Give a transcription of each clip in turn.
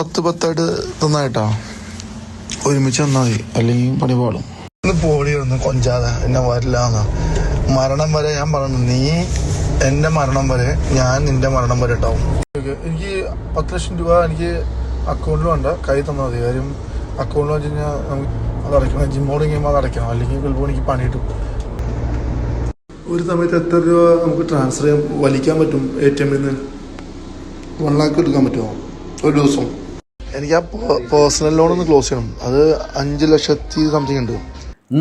10 തന്നായിട്ടാ ഒരുമിച്ച് തന്നാൽ മതി, അല്ലെങ്കിൽ പണി പാടും. ഒന്ന് പോടി ഒന്ന് കൊഞ്ചാതെ എന്നെ വരില്ലാന്ന്. മരണം വരെ ഞാൻ പറഞ്ഞു, നീ എൻ്റെ മരണം വരെ ഞാൻ നിന്റെ മരണം വരെ ഉണ്ടാവും. എനിക്ക് 10 ലക്ഷം രൂപ എനിക്ക് അക്കൗണ്ടിൽ വേണ്ട, കൈ തന്നാൽ മതി. കാര്യം അക്കൗണ്ടിൽ വെച്ച് കഴിഞ്ഞാൽ നമുക്ക് അത് അടയ്ക്കണം, ജിമ്മോട് കഴിയുമ്പോൾ അത് അടയ്ക്കണം, അല്ലെങ്കിൽ ചിലപ്പോൾ എനിക്ക് പണി കിട്ടും. ഒരു സമയത്ത് എത്ര രൂപ നമുക്ക് ട്രാൻസ്ഫർ ചെയ്യാൻ വലിക്കാൻ പറ്റും? ATM നിന്ന് 1 lakh എടുക്കാൻ പറ്റുമോ ഒരു ദിവസം? എനിക്ക് ആ പേഴ്സണൽ ലോൺ ഒന്ന് ക്ലോസ് ചെയ്യണം, അത് 5 ലക്ഷത്തി സംതിങ് ഉണ്ട്.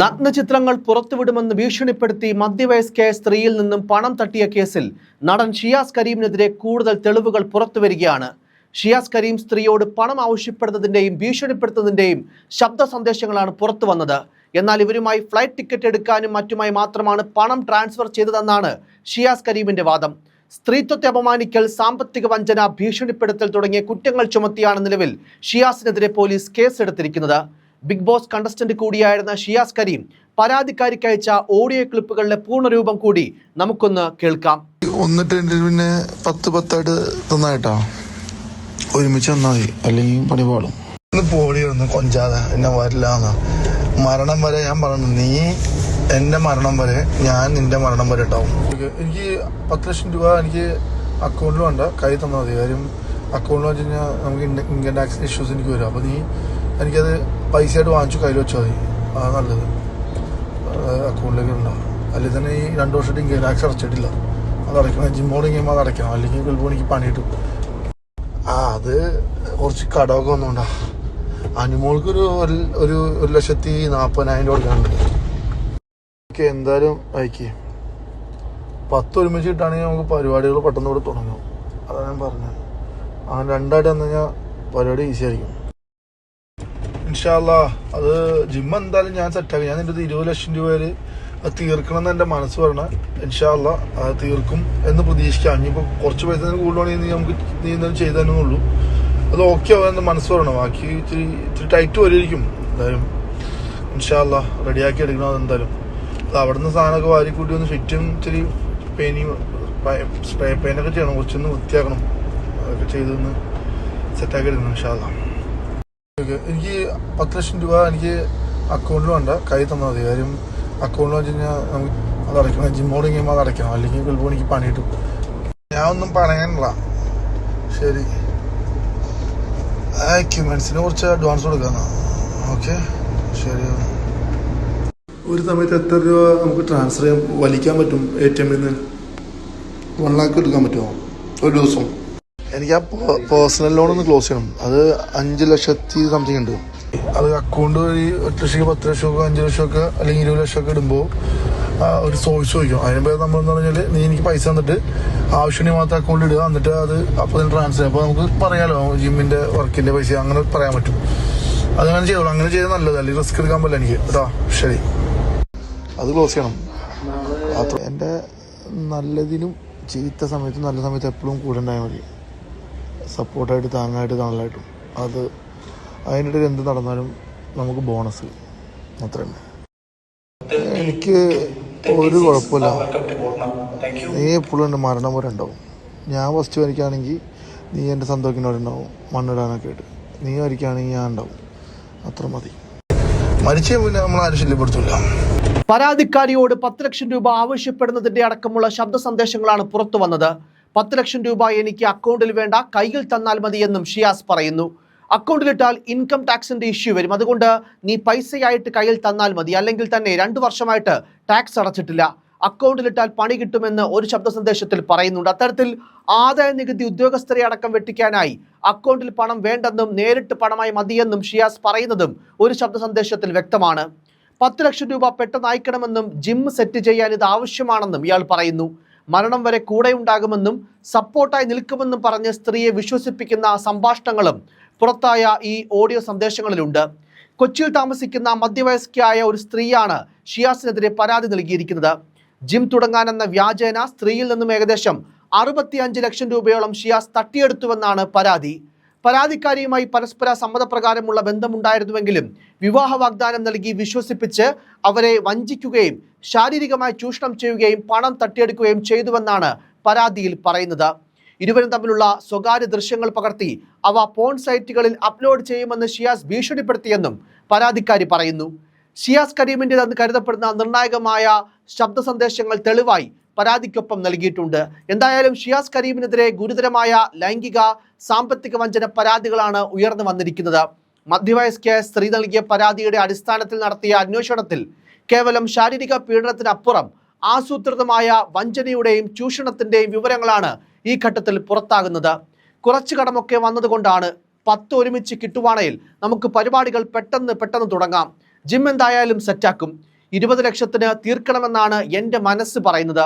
നഗ്നചിത്രങ്ങൾ പുറത്തുവിടുമെന്ന് ഭീഷണിപ്പെടുത്തി മധ്യവയസ്കയായ സ്ത്രീയിൽ നിന്നും പണം തട്ടിയ കേസിൽ നടൻ ഷിയാസ് കരീമിനെതിരെ കൂടുതൽ തെളിവുകൾ പുറത്തുവരികയാണ്. ഷിയാസ് കരീം സ്ത്രീയോട് പണം ആവശ്യപ്പെടുന്നതിൻ്റെയും ഭീഷണിപ്പെടുത്തുന്നതിൻ്റെയും ശബ്ദ സന്ദേശങ്ങളാണ് പുറത്തു വന്നത്. എന്നാൽ ഇവരുമായി ഫ്ലൈറ്റ് ടിക്കറ്റ് എടുക്കാനും മറ്റുമായി മാത്രമാണ് പണം ട്രാൻസ്ഫർ ചെയ്തതെന്നാണ് ഷിയാസ് കരീമിന്റെ വാദം. സ്ത്രീത്വത്തെ അപമാനിക്കൽ, സാമ്പത്തിക വഞ്ചന, ഭീഷണിപ്പെടുത്തൽ തുടങ്ങിയ കുറ്റങ്ങൾ ചുമത്തിയാണ് നിലവിൽ ഷിയാസിനെതിരെ പോലീസ് കേസെടുത്തിരിക്കുന്നത്. ബിഗ് ബോസ് കണ്ടസ്റ്റന്റ് കൂടിയായിരുന്ന ഷിയാസ് കരീം പരാതിക്കാരിക്ക് അയച്ച ഓഡിയോ ക്ലിപ്പുകളുടെ പൂർണ്ണരൂപം കൂടി നമുക്കൊന്ന് കേൾക്കാം. ഒന്നിട്ട് പിന്നെ 10 തന്നായിട്ടാ ഒരുമിച്ച് തന്നാൽ മതി, അല്ലെങ്കിൽ പണി പാടും. ഒന്ന് പോടി ഒന്ന് കൊഞ്ചാതെ എന്നെ വരില്ലാന്ന്. മരണം വരെ ഞാൻ പറഞ്ഞു, നീ എൻ്റെ മരണം വരെ ഞാൻ നിന്റെ മരണം വരെ ഉണ്ടാവും. എനിക്ക് 10 ലക്ഷം രൂപ എനിക്ക് അക്കൗണ്ടിൽ വേണ്ട, കൈ തന്നാൽ മതി. കാര്യം അക്കൗണ്ടിൽ വെച്ച് കഴിഞ്ഞാൽ നമുക്ക് ഇൻകം ടാക്സ് ഇഷ്യൂസ് എനിക്ക് വരും. അപ്പോൾ നീ എനിക്കത് പൈസയായിട്ട് വാങ്ങിച്ചു കയ്യിൽ വെച്ചാൽ മതി, അതാണ് നല്ലത്. അക്കൗണ്ടിലേക്ക് ഉണ്ടാവും, അല്ലെങ്കിൽ തന്നെ ഈ 2 വർഷമായിട്ട് ഇൻകം ടാക്സ് അടച്ചിട്ടില്ല, അത് അടയ്ക്കണം, ജിമ്മോട് കഴിയുമ്പോൾ അത് അടയ്ക്കണം, അല്ലെങ്കിൽ ചിലപ്പോൾ എനിക്ക് പണി കിട്ടും. അത് കുറച്ച് കടമൊക്കെ വന്നുകൊണ്ടാ. അനുമോൾക്കൊരു 1,40,000 കൊടുക്കാനുണ്ട്. ഓക്കെ, എന്തായാലും അയക്കേ 10 ഒരുമിച്ച് കിട്ടുകയാണെങ്കിൽ നമുക്ക് പരിപാടികൾ പെട്ടെന്ന് ഇവിടെ തുടങ്ങും. അതാണ് ഞാൻ പറഞ്ഞത്. അങ്ങനെ 2 ആയിട്ട് വന്നു കഴിഞ്ഞാൽ പരിപാടി ഈസി ആയിരിക്കും. ഇൻഷാ അല്ലാ അത് ജിമ്മ് എന്തായാലും ഞാൻ സെറ്റാക്കി. ഞാൻ നിൻ്റെ 20 ലക്ഷം രൂപയിൽ അത് തീർക്കണം എന്ന് എൻ്റെ മനസ്സ് പറഞ്ഞാൽ ഇൻഷാ അല്ലാ അത് തീർക്കും എന്ന് പ്രതീക്ഷിക്കാം. ഇനിയിപ്പോൾ കുറച്ച് പൈസ കൂടുതലാണെങ്കിൽ നീ എന്തായാലും ചെയ്തു തന്നെ ഉള്ളൂ. അത് ഓക്കെ ആവും എന്ന് മനസ്സ് പറയണം. ബാക്കി ഇത്തിരി ടൈറ്റ് വരുമായിരിക്കും. എന്തായാലും ഇൻഷാ അല്ലാ റെഡിയാക്കി എടുക്കണം. അതെന്തായാലും അത് അവിടെ നിന്ന് സാധനമൊക്കെ വാരിക്കൂട്ടി ഒന്ന് ഫിറ്റും ഇത്തിരി സ്പ്രേ പെയിനൊക്കെ ചെയ്യണം, കുറച്ചൊന്ന് വൃത്തിയാക്കണം. അതൊക്കെ ചെയ്തൊന്ന് സെറ്റാക്കി എടുക്കണം ഇൻഷാ അല്ലാ. എനിക്ക് 10 ലക്ഷം രൂപ എനിക്ക് അക്കൗണ്ടിൽ വേണ്ട, കൈ തന്നാൽ മതി. കാര്യം അക്കൗണ്ടിൽ വെച്ച് കഴിഞ്ഞാൽ നമുക്ക് അത് അടയ്ക്കണം, ജിമ്മോട് കഴിയുമ്പോൾ അത് അടയ്ക്കണം, അല്ലെങ്കിൽ ചിലപ്പോൾ എനിക്ക് പണി കിട്ടും. ഞാൻ ഒന്നും പറയാനില്ല. ശരി, എക്യുപ്മെന്റ്സിന് കുറച്ച് അഡ്വാൻസ് കൊടുക്കാന്നാ. ഓക്കെ ശരി. ഒരു സമയത്ത് എത്ര രൂപ നമുക്ക് ട്രാൻസ്ഫർ ചെയ്യാൻ വലിക്കാൻ പറ്റും? ATM നിന്ന് 1 lakh എടുക്കാൻ പറ്റുമോ ഒരു ദിവസം? എനിക്ക് ആ പേഴ്സണൽ ലോൺ ഒന്ന് ക്ലോസ് ചെയ്യണം, അത് 5 ലക്ഷത്തി സംതിങ് ഉണ്ട്. അത് അക്കൗണ്ട് വഴി 1 ലക്ഷം, 10 ലക്ഷമൊക്കെ, 5 ലക്ഷമൊക്കെ, അല്ലെങ്കിൽ 20 ലക്ഷമൊക്കെ ഇടുമ്പോൾ ഒരു സോഴ്സ് ചോദിക്കും. അതിനുമ്പോൾ നമ്മളെന്ന് പറഞ്ഞാൽ നീ എനിക്ക് പൈസ തന്നിട്ട് ആവശ്യത്തിന് മാത്രം അക്കൗണ്ടിൽ ഇടുക, എന്നിട്ട് അത് അപ്പോൾ തന്നെ ട്രാൻസ്ഫർ ചെയ്യും. അപ്പോൾ നമുക്ക് പറയാമല്ലോ ജിമ്മിൻ്റെ വർക്കിൻ്റെ പൈസ, അങ്ങനെ പറയാൻ പറ്റും. അതങ്ങനെ ചെയ്യുള്ളൂ. അങ്ങനെ ചെയ്താൽ നല്ലത്, അല്ലെങ്കിൽ റിസ്ക് എടുക്കാൻ പറ്റില്ല എനിക്ക് കേട്ടോ. ശരി, അത് ക്ലോസ് ചെയ്യണം. എൻ്റെ നല്ലതിനും ചീത്ത സമയത്തും നല്ല സമയത്ത് എപ്പോഴും കൂടെ ഉണ്ടായാൽ മതി. സപ്പോർട്ടായിട്ട്, താങ്ങായിട്ട്, തണലായിട്ടും. അത് അതിനിടയിൽ എന്ത് നടന്നാലും നമുക്ക് ബോണസ് അത്ര തന്നെ. എനിക്ക് ഒരു കുഴപ്പമില്ല. നീ എപ്പോഴും എൻ്റെ മരണം വരെ ഉണ്ടാവും. ഞാൻ ഫസ്റ്റ് വരിക്കുകയാണെങ്കിൽ നീ എൻ്റെ സന്തോഷത്തിനോടുണ്ടാവും, മണ്ണിടാനൊക്കെ ആയിട്ട്. നീ വരിക്കുകയാണെങ്കിൽ ഞാൻ ഉണ്ടാവും, അത്ര മതി. മരിച്ച പിന്നെ നമ്മൾ ആരും ശല്യപ്പെടുത്തില്ല. പരാതിക്കാരിയോട് 10 ലക്ഷം രൂപ ആവശ്യപ്പെടുന്നതിന്റെ അടക്കമുള്ള ശബ്ദ സന്ദേശങ്ങളാണ് പുറത്തു വന്നത്. 10 ലക്ഷം രൂപ എനിക്ക് അക്കൗണ്ടിൽ വേണ്ട, കൈയിൽ തന്നാൽ മതിയെന്നും ഷിയാസ് പറയുന്നു. അക്കൗണ്ടിലിട്ടാൽ ഇൻകം ടാക്സിന്റെ ഇഷ്യൂ വരും, അതുകൊണ്ട് നീ പൈസയായിട്ട് കയ്യിൽ തന്നാൽ മതി, അല്ലെങ്കിൽ തന്നെ 2 വർഷമായിട്ട് ടാക്സ് അടച്ചിട്ടില്ല, അക്കൗണ്ടിലിട്ടാൽ പണി കിട്ടുമെന്ന് ഒരു ശബ്ദ സന്ദേശത്തിൽ പറയുന്നുണ്ട്. അത്തരത്തിൽ ആദായ നികുതി ഉദ്യോഗസ്ഥരെ അടക്കം വെട്ടിക്കാനായി അക്കൗണ്ടിൽ പണം വേണ്ടെന്നും നേരിട്ട് പണമായി മതിയെന്നും ഷിയാസ് പറയുന്നതും ഒരു ശബ്ദ സന്ദേശത്തിൽ വ്യക്തമാണ്. 10 ലക്ഷം രൂപ പെട്ടെന്ന് അയക്കണമെന്നും ജിം സെറ്റ് ചെയ്യാൻ ഇത് ആവശ്യമാണെന്നും ഇയാൾ പറയുന്നു. മരണം വരെ കൂടെ ഉണ്ടാകുമെന്നും സപ്പോർട്ടായി നിൽക്കുമെന്നും പറഞ്ഞ് സ്ത്രീയെ വിശ്വസിപ്പിക്കുന്ന സംഭാഷണങ്ങളും പുറത്തായ ഈ ഓഡിയോ സന്ദേശങ്ങളിലുണ്ട്. കൊച്ചിയിൽ താമസിക്കുന്ന മധ്യവയസ്കയായ ഒരു സ്ത്രീയാണ് ഷിയാസിനെതിരെ പരാതി നൽകിയിരിക്കുന്നത്. ജിം തുടങ്ങാനെന്ന വ്യാജേന സ്ത്രീയിൽ നിന്നും ഏകദേശം 65 ലക്ഷം രൂപയോളം ഷിയാസ് തട്ടിയെടുത്തുവെന്നാണ് പരാതി. പരാതിക്കാരിയുമായി പരസ്പര സമ്മതപ്രകാരമുള്ള ബന്ധമുണ്ടായിരുന്നുവെങ്കിലും വിവാഹ വാഗ്ദാനം നൽകി വിശ്വസിപ്പിച്ച് അവരെ വഞ്ചിക്കുകയും ശാരീരികമായി ചൂഷണം ചെയ്യുകയും പണം തട്ടിയെടുക്കുകയും ചെയ്തുവെന്നാണ് പരാതിയിൽ പറയുന്നത്. ഇരുവരും തമ്മിലുള്ള സ്വകാര്യ ദൃശ്യങ്ങൾ പകർത്തി അവ പോൺ സൈറ്റുകളിൽ അപ്ലോഡ് ചെയ്യുമെന്ന് ഷിയാസ് ഭീഷണിപ്പെടുത്തിയെന്നും പരാതിക്കാരി പറയുന്നു. ഷിയാസ് കരീമിൻ്റെതെന്ന് കരുതപ്പെടുന്ന നിർണായകമായ ശബ്ദ സന്ദേശങ്ങൾ തെളിവായി പരാതിക്കൊപ്പം നൽകിയിട്ടുണ്ട്. എന്തായാലും ഷിയാസ് കരീമിനെതിരെ ഗുരുതരമായ ലൈംഗിക സാമ്പത്തിക വഞ്ചന പരാതികളാണ് ഉയർന്നു വന്നിരിക്കുന്നത്. മധ്യവയസ്കയായ സ്ത്രീ നൽകിയ പരാതിയുടെ അടിസ്ഥാനത്തിൽ നടത്തിയ അന്വേഷണത്തിൽ കേവലം ശാരീരിക പീഡനത്തിനപ്പുറം ആസൂത്രിതമായ വഞ്ചനയുടെയും ചൂഷണത്തിന്റെയും വിവരങ്ങളാണ് ഈ ഘട്ടത്തിൽ പുറത്താകുന്നത്. കുറച്ചു കടമൊക്കെ വന്നതുകൊണ്ടാണ് 10 ഒരുമിച്ച് കിട്ടുവാണെങ്കിൽ നമുക്ക് പരിപാടികൾ പെട്ടെന്ന് തുടങ്ങാം. ജിം എന്തായാലും സെറ്റാക്കും. 20 ലക്ഷത്തിന് തീർക്കണമെന്നാണ് എൻ്റെ മനസ്സ് പറയുന്നത്.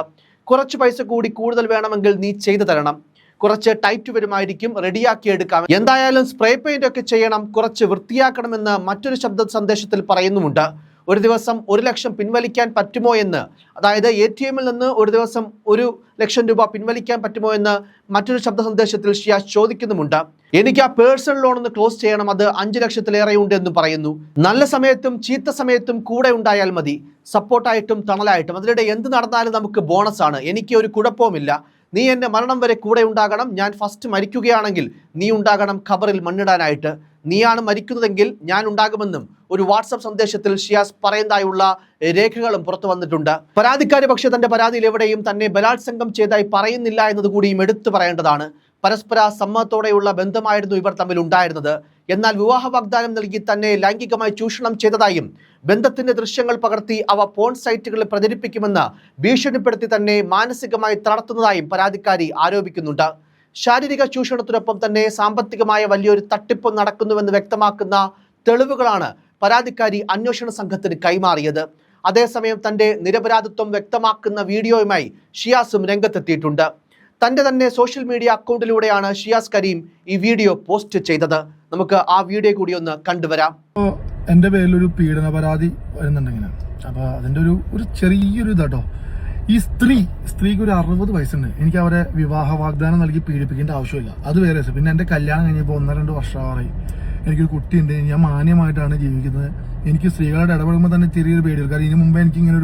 കുറച്ച് പൈസ കൂടി കൂടുതൽ വേണമെങ്കിൽ നീ ചെയ്തു തരണം. കുറച്ച് ടൈറ്റ് വരുമായിരിക്കും, റെഡിയാക്കി എടുക്കാം. എന്തായാലും സ്പ്രേ പെയിന്റ് ഒക്കെ ചെയ്യണം, കുറച്ച് വൃത്തിയാക്കണമെന്ന് മറ്റൊരു ശബ്ദ സന്ദേശത്തിൽ പറയുന്നുമുണ്ട്. ഒരു ദിവസം 1 ലക്ഷം പിൻവലിക്കാൻ പറ്റുമോ എന്ന്, അതായത് ATM നിന്ന് ഒരു ദിവസം 1 ലക്ഷം രൂപ പിൻവലിക്കാൻ പറ്റുമോ എന്ന് മറ്റൊരു ശബ്ദ സന്ദേശത്തിൽ ഷിയാസ് ചോദിക്കുന്നുമുണ്ട്. എനിക്ക് ആ പേഴ്സണൽ ലോൺ ഒന്ന് ക്ലോസ് ചെയ്യണം, അത് 5 ലക്ഷത്തിലേറെ ഉണ്ട് എന്ന് പറയുന്നു. നല്ല സമയത്തും ചീത്ത സമയത്തും കൂടെ ഉണ്ടായാൽ മതി, സപ്പോർട്ടായിട്ടും തണലായിട്ടും. അതിനിടെ എന്ത് നടന്നാലും നമുക്ക് ബോണസാണ്. എനിക്ക് ഒരു കുഴപ്പവുമില്ല. നീ എൻ്റെ മരണം വരെ കൂടെ ഉണ്ടാകണം. ഞാൻ ഫസ്റ്റ് മരിക്കുകയാണെങ്കിൽ നീ ഉണ്ടാകണം ഖബറിൽ മണ്ണിടാനായിട്ട്. നീയാണ് മരിക്കുന്നതെങ്കിൽ ഞാൻ ഉണ്ടാകുമെന്നും ഒരു വാട്സപ്പ് സന്ദേശത്തിൽ ഷിയാസ് പറയുന്നതായുള്ള രേഖകളും പുറത്തു വന്നിട്ടുണ്ട്. പരാതിക്കാരി പക്ഷേ തന്റെ പരാതിയിൽ എവിടെയും തന്നെ ബലാത്സംഗം ചെയ്തതായി പറയുന്നില്ല എന്നതുകൂടിയും എടുത്തു പറയേണ്ടതാണ്. പരസ്പര സമ്മതത്തോടെയുള്ള ബന്ധമായിരുന്നു ഇവർ തമ്മിൽ ഉണ്ടായിരുന്നത്. എന്നാൽ വിവാഹ വാഗ്ദാനം നൽകി തന്നെ ലൈംഗികമായി ചൂഷണം ചെയ്തതായും ബന്ധത്തിന്റെ ദൃശ്യങ്ങൾ പകർത്തി അവ പോൺ സൈറ്റുകളിൽ പ്രചരിപ്പിക്കുമെന്ന് ഭീഷണിപ്പെടുത്തി തന്നെ മാനസികമായി തളർത്തുന്നതായും പരാതിക്കാരി ആരോപിക്കുന്നുണ്ട്. ശാരീരിക ചൂഷണത്തിനൊപ്പം തന്നെ സാമ്പത്തികമായ വലിയൊരു തട്ടിപ്പ് നടക്കുന്നുവെന്ന് വ്യക്തമാക്കുന്ന തെളിവുകളാണ് പരാതിക്കാരി അന്വേഷണ സംഘത്തിന് കൈമാറിയത്. അതേസമയം തന്റെ നിരപരാധിത്വം വ്യക്തമാക്കുന്ന വീഡിയോയുമായി ഷിയാസും രംഗത്തെത്തിയിട്ടുണ്ട്. തന്റെ തന്നെ സോഷ്യൽ മീഡിയ അക്കൗണ്ടിലൂടെയാണ് ഷിയാസ് കരീം ഈ വീഡിയോ പോസ്റ്റ് ചെയ്തത്. നമുക്ക് ആ വീഡിയോ കൂടി ഒന്ന് കണ്ടുവരാം. എൻ്റെ പേരിലൊരു പീഡന പരാതി വരുന്നുണ്ടെങ്കിൽ അപ്പോൾ അതിൻ്റെ ഒരു ചെറിയൊരു ഇതാട്ടോ. ഈ സ്ത്രീക്ക് ഒരു 60 വയസ്സുണ്ട്. എനിക്ക് അവരെ വിവാഹ വാഗ്ദാനം നൽകി പീഡിപ്പിക്കേണ്ട ആവശ്യമില്ല. അത് വേറെ. പിന്നെ എൻ്റെ കല്യാണം കഴിഞ്ഞപ്പോൾ 1-2 വർഷമായി. എനിക്കൊരു കുട്ടിയുണ്ട്. ഞാൻ മാന്യമായിട്ടാണ് ജീവിക്കുന്നത്. എനിക്ക് സ്ത്രീകളോട് ഇടപെടുമ്പോൾ തന്നെ ചെറിയൊരു പേടിയുള്ളൂ. കാരണം ഇതിനു മുമ്പേ എനിക്ക് ഇങ്ങനെ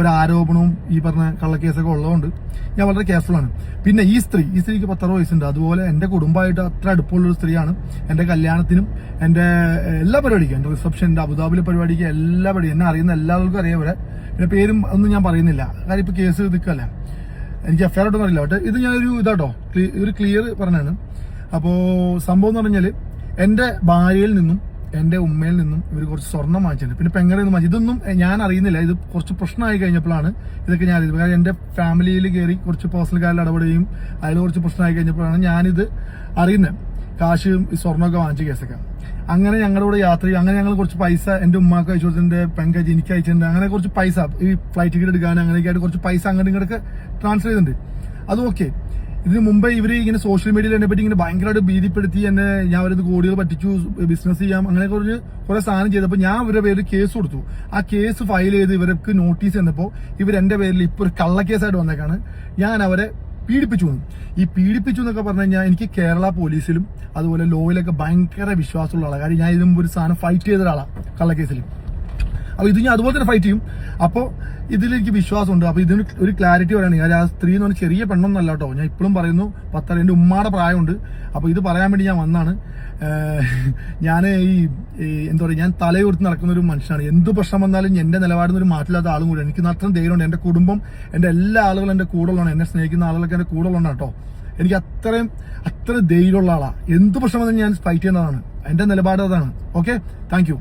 ഒരു ആരോപണവും ഈ പറഞ്ഞ കള്ളക്കേസൊക്കെ ഉള്ളതുകൊണ്ട് ഞാൻ വളരെ കെയർഫുള്ളാണ്. പിന്നെ ഈ സ്ത്രീക്ക് 10-60 വയസ്സുണ്ട്. അതുപോലെ എൻ്റെ കുടുംബമായിട്ട് അത്ര അടുപ്പമുള്ളൊരു സ്ത്രീയാണ്. എൻ്റെ കല്യാണത്തിനും എൻ്റെ എല്ലാ പരിപാടിക്കും, എൻ്റെ റിസപ്ഷൻ്റെ അബുദാബിയിലെ പരിപാടിക്ക് എല്ലാ പരിപാടിയും എന്നെ അറിയുന്ന എല്ലാവർക്കും അറിയാം. ഇവിടെ പിന്നെ പേരും ഒന്നും ഞാൻ പറയുന്നില്ല. കാര്യം ഇപ്പോൾ കേസ് നിൽക്കല്ലേ, എനിക്ക് FIR ഒന്നും അറിയില്ല. കേട്ടോ, ഇത് ഞാനൊരു ഇതാട്ടോ ഒരു ക്ലിയർ പറഞ്ഞാണ്. അപ്പോൾ സംഭവം എന്ന് പറഞ്ഞാൽ എൻ്റെ ഭാര്യയിൽ നിന്നും എൻ്റെ ഉമ്മയിൽ നിന്നും ഇവർ കുറച്ച് സ്വർണം വാങ്ങിച്ചിട്ടുണ്ട്. പിന്നെ പെങ്ങടെ നിന്ന് വാങ്ങിച്ചു. ഇതൊന്നും ഞാൻ അറിയുന്നില്ല. ഇത് കുറച്ച് പ്രശ്നമായി കഴിഞ്ഞപ്പോഴാണ് ഇതൊക്കെ ഞാൻ അറിയുന്നത്. കാരണം എൻ്റെ ഫാമിലിയിൽ കയറി കുറച്ച് പേഴ്സണൽ കാര്യങ്ങൾ ഇടപെടുകയും അതിൽ കുറച്ച് പ്രശ്നമായി കഴിഞ്ഞപ്പോഴാണ് ഞാനിത് അറിയുന്നത്. കാശും ഈ സ്വർണ്ണമൊക്കെ വാങ്ങിച്ച കേസൊക്കെ. അങ്ങനെ ഞങ്ങളുടെ കൂടെ യാത്ര ചെയ്യും. അങ്ങനെ ഞങ്ങൾ കുറച്ച് പൈസ എൻ്റെ ഉമ്മാക്ക് അയച്ചു കൊടുത്തിട്ടുണ്ട്, പെങ്കജ് എനിക്ക് അയച്ചിട്ടുണ്ട്. അങ്ങനെ കുറച്ച് പൈസ ഈ ഫ്ലൈറ്റ് ടിക്കറ്റ് എടുക്കാനും അങ്ങനെയൊക്കെ ആയിട്ട് കുറച്ച് പൈസ അങ്ങോട്ടും ഇങ്ങോട്ടൊക്കെ ട്രാൻസ്ഫർ ചെയ്തിട്ടുണ്ട്. അതും ഓക്കെ. ഇതിന് മുമ്പേ ഇവർ ഇങ്ങനെ സോഷ്യൽ മീഡിയയിൽ എന്നെ പറ്റി ഇങ്ങനെ ഭയങ്കരമായിട്ട് ഭീതിപ്പെടുത്തി എന്നെ, ഞാൻ അവരത് കോടികൾ പറ്റിച്ചു, ബിസിനസ് ചെയ്യാം, അങ്ങനെ കുറെ സാധനം ചെയ്തപ്പോൾ ഞാൻ ഇവരുടെ പേരിൽ കേസ് കൊടുത്തു. ആ കേസ് ഫയൽ ചെയ്ത് ഇവർക്ക് നോട്ടീസ് തന്നപ്പോൾ ഇവർ എൻ്റെ പേരിൽ ഇപ്പോൾ ഒരു കള്ളക്കേസായിട്ട് വന്നേക്കാണ്. ഞാൻ അവരെ പീഡിപ്പിച്ചു. ഈ പീഡിപ്പിച്ചു എന്നൊക്കെ പറഞ്ഞു കഴിഞ്ഞാൽ എനിക്ക് കേരള പോലീസിലും അതുപോലെ ലോയിലൊക്കെ ഭയങ്കര വിശ്വാസമുള്ള ആളാണ്. കാര്യം ഞാൻ ഇതിന് മുമ്പ് ഒരു സാധനം ഫൈറ്റ് ചെയ്ത ഒരാളാണ് കള്ളക്കേസിൽ. അപ്പോൾ ഇത് ഞാൻ അതുപോലെ തന്നെ ഫൈറ്റ് ചെയ്യും. അപ്പോൾ ഇതിലെനിക്ക് വിശ്വാസമുണ്ട്. അപ്പോൾ ഇതിന് ഒരു ക്ലാരിറ്റി പറയുകയാണ്. ഞാൻ ആ സ്ത്രീ എന്ന് പറഞ്ഞാൽ ചെറിയ പെണ്ണൊന്നല്ല കേട്ടോ. ഞാൻ ഇപ്പോഴും പറയുന്നു, 10 എൻ്റെ ഉമ്മയുടെ പ്രായമുണ്ട്. അപ്പോൾ ഇത് പറയാൻ വേണ്ടി ഞാൻ വന്നാണ്. ഞാൻ എന്താ പറയുക, ഞാൻ തലയുയർത്തി നടക്കുന്ന ഒരു മനുഷ്യനാണ്. എന്ത് പ്രശ്നം വന്നാലും എൻ്റെ നിലപാടിൽ ഒരു മാറ്റില്ലാത്ത ആളും കൂടിയാണ്. എനിക്ക് അത്രയും ധൈര്യമുണ്ട്. എൻ്റെ കുടുംബം, എൻ്റെ എല്ലാ ആളുകളും എൻ്റെ കൂടെ ഉള്ളതാണ്. എന്നെ സ്നേഹിക്കുന്ന ആളുകളൊക്കെ എൻ്റെ കൂടെ ഉള്ളതാണ് കേട്ടോ. എനിക്ക് അത്ര ധൈര്യമുള്ള ആളാണ്. എന്ത് പ്രശ്നം വന്നാലും ഞാൻ ഫൈറ്റ് ചെയ്യുന്നതാണ്. എൻ്റെ നിലപാട് അതാണ്. Okay, thank you.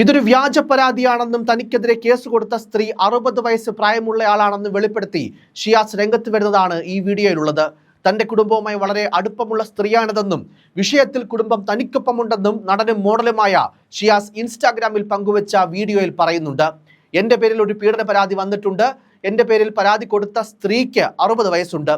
ഇതൊരു വ്യാജ പരാതിയാണെന്നും തനിക്കെതിരെ കേസ് കൊടുത്ത സ്ത്രീ 60 വയസ്സ് പ്രായമുള്ളയാളാണെന്നും വെളിപ്പെടുത്തി ഷിയാസ് രംഗത്ത് വരുന്നതാണ് ഈ വീഡിയോയിലുള്ളത്. തന്റെ കുടുംബവുമായി വളരെ അടുപ്പമുള്ള സ്ത്രീയാണിതെന്നും വിഷയത്തിൽ കുടുംബം തനിക്കൊപ്പമുണ്ടെന്നും നടനും മോഡലുമായ ഷിയാസ് ഇൻസ്റ്റാഗ്രാമിൽ പങ്കുവച്ച വീഡിയോയിൽ പറയുന്നുണ്ട്. എൻ്റെ പേരിൽ ഒരു പീഡന പരാതി വന്നിട്ടുണ്ട്. എൻ്റെ പേരിൽ പരാതി കൊടുത്ത സ്ത്രീക്ക് 60 വയസ്സുണ്ട്.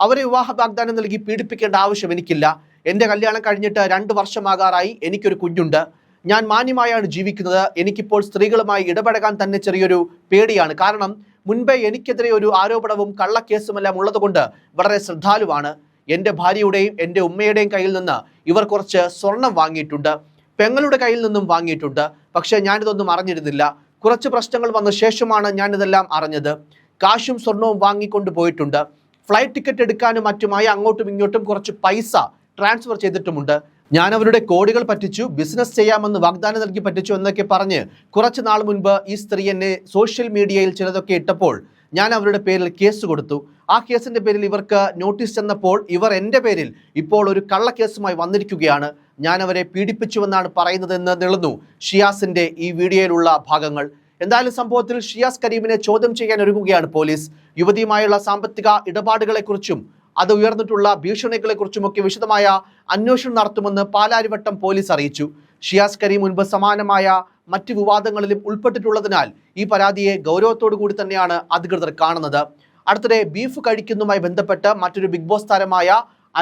അവരെ വിവാഹ വാഗ്ദാനം നൽകി പീഡിപ്പിക്കേണ്ട ആവശ്യം എനിക്കില്ല. എൻ്റെ കല്യാണം കഴിഞ്ഞിട്ട് 2 വർഷമാകാറായി. എനിക്കൊരു കുഞ്ഞുണ്ട്. ഞാൻ മാന്യമായാണ് ജീവിക്കുന്നത്. എനിക്കിപ്പോൾ സ്ത്രീകളുമായി ഇടപെടാൻ തന്നെ ചെറിയൊരു പേടിയാണ്. കാരണം മുൻപേ എനിക്കെതിരെ ഒരു ആരോപണവും കള്ളക്കേസുമെല്ലാം ഉള്ളതുകൊണ്ട് വളരെ ശ്രദ്ധാലുവാണ്. എൻ്റെ ഭാര്യയുടെയും എൻ്റെ ഉമ്മയുടെയും കയ്യിൽ നിന്ന് ഇവർ കുറച്ച് സ്വർണം വാങ്ങിയിട്ടുണ്ട്. പെങ്ങളുടെ കയ്യിൽ നിന്നും വാങ്ങിയിട്ടുണ്ട്. പക്ഷേ ഞാനിതൊന്നും അറിഞ്ഞിരുന്നില്ല. കുറച്ച് പ്രശ്നങ്ങൾ വന്ന ശേഷമാണ് ഞാനിതെല്ലാം അറിഞ്ഞത്. കാശും സ്വർണവും വാങ്ങിക്കൊണ്ട് പോയിട്ടുണ്ട്. ഫ്ലൈറ്റ് ടിക്കറ്റ് എടുക്കാനും മറ്റുമായി അങ്ങോട്ടും ഇങ്ങോട്ടും കുറച്ച് പൈസ ട്രാൻസ്ഫർ ചെയ്തിട്ടുമുണ്ട്. ഞാൻ അവരുടെ കോടികൾ പറ്റിച്ചു, ബിസിനസ് ചെയ്യാമെന്ന് വാഗ്ദാനം നൽകി പറ്റിച്ചു എന്നൊക്കെ പറഞ്ഞ് കുറച്ച് നാൾ മുൻപ് ഈ സ്ത്രീ എന്നെ സോഷ്യൽ മീഡിയയിൽ ചിലതൊക്കെ ഇട്ടപ്പോൾ ഞാൻ അവരുടെ പേരിൽ കേസ് കൊടുത്തു. ആ കേസിന്റെ പേരിൽ ഇവർക്ക് നോട്ടീസ് ചെന്നപ്പോൾ ഇവർ എൻ്റെ പേരിൽ ഇപ്പോൾ ഒരു കള്ളക്കേസുമായി വന്നിരിക്കുകയാണ്. ഞാൻ അവരെ പീഡിപ്പിച്ചുവെന്നാണ് പറയുന്നതെന്ന് തെളിഞ്ഞു ഷിയാസിന്റെ ഈ വീഡിയോയിലുള്ള ഭാഗങ്ങൾ. എന്തായാലും സംഭവത്തിൽ ഷിയാസ് കരീമിനെ ചോദ്യം ചെയ്യാൻ ഒരുങ്ങുകയാണ് പോലീസ്. യുവതിയുമായുള്ള സാമ്പത്തിക ഇടപാടുകളെക്കുറിച്ചും അത് ഉയർന്നിട്ടുള്ള ഭീഷണികളെക്കുറിച്ചുമൊക്കെ വിശദമായ അന്വേഷണം നടത്തുമെന്ന് പാലാരിവട്ടം പോലീസ് അറിയിച്ചു. ഷിയാസ് കരീം മുൻപ് സമാനമായ മറ്റ് വിവാദങ്ങളിലും ഉൾപ്പെട്ടിട്ടുള്ളതിനാൽ ഈ പരാതിയെ ഗൗരവത്തോടു കൂടി തന്നെയാണ് അധികൃതർ കാണുന്നത്. അടുത്തിടെ ബീഫ് കഴിക്കുന്നതുമായി ബന്ധപ്പെട്ട് മറ്റൊരു ബിഗ് ബോസ് താരമായ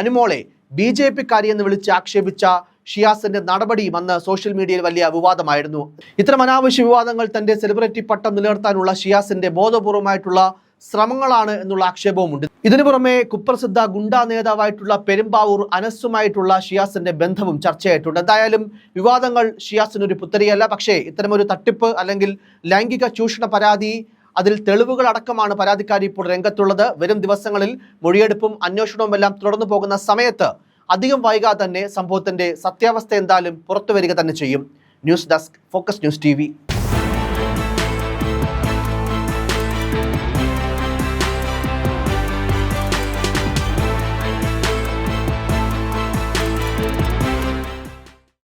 അനുമോളെ BJP-കാരി എന്ന് വിളിച്ച് ആക്ഷേപിച്ച ഷിയാസിന്റെ നടപടിയും അന്ന് സോഷ്യൽ മീഡിയയിൽ വലിയ വിവാദമായിരുന്നു. ഇത്തരം അനാവശ്യ വിവാദങ്ങൾ തന്റെ സെലിബ്രിറ്റി പട്ടം നിലനിർത്താനുള്ള ഷിയാസിന്റെ ബോധപൂർവമായിട്ടുള്ള ശ്രമങ്ങളാണ് എന്നുള്ള ആക്ഷേപവുമുണ്ട്. ഇതിനു പുറമെ കുപ്രസിദ്ധ ഗുണ്ടാ നേതാവായിട്ടുള്ള പെരുമ്പാവൂർ അനസുമായിട്ടുള്ള ഷിയാസിന്റെ ബന്ധവും ചർച്ചയായിട്ടുണ്ട്. എന്തായാലും വിവാദങ്ങൾ ഷിയാസിനൊരു പുത്തരിയല്ല. പക്ഷേ ഇത്തരമൊരു തട്ടിപ്പ് അല്ലെങ്കിൽ ലൈംഗിക ചൂഷണ പരാതി, അതിൽ തെളിവുകൾ അടക്കമാണ് പരാതിക്കാരി ഇപ്പോൾ രംഗത്തുള്ളത്. വരും ദിവസങ്ങളിൽ മൊഴിയെടുപ്പും അന്വേഷണവും എല്ലാം തുടർന്നു പോകുന്ന സമയത്ത് അധികം വൈകാതെ തന്നെ സംഭവത്തിന്റെ സത്യാവസ്ഥ എന്തായാലും പുറത്തു വരിക തന്നെ ചെയ്യും. News desk, focus news TV.